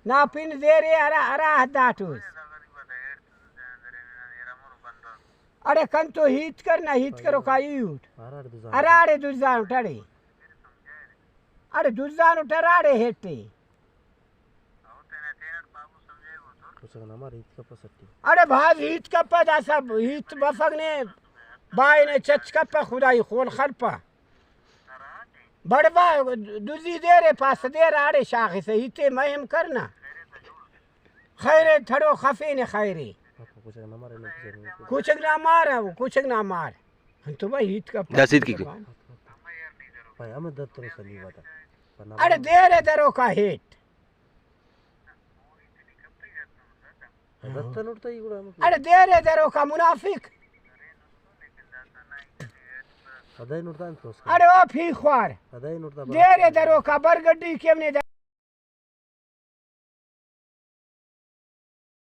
ना पिन दे रे अरा दाटूस अरे कन तो हित करना हित करो का यूट अराड़े दुजान उठाड़े अरे दुजान उठाड़े हेटे अरे भाज हित कप्पा दा सब हित बफगने बाय ने चच कप्पा खुदाई खोल खरपा बड़बा दुजी दे रे पास दे राड़े शाख से हिते महम करना खैरे थड़ो खफे ने खैरे कुछ ना मारा वो कुछ ना मार तो भाई हित का जासिद की भाई हमें दत्त तो सली बता अरे दे रे दरो का हेट दत्त उठता ही गुड़ा अरे दे रे दरो का मुनाफिक अदाई उठता है तो अरे ओ फी ख्वार अदाई उठता दे रे दरो का बरगड्डी केमने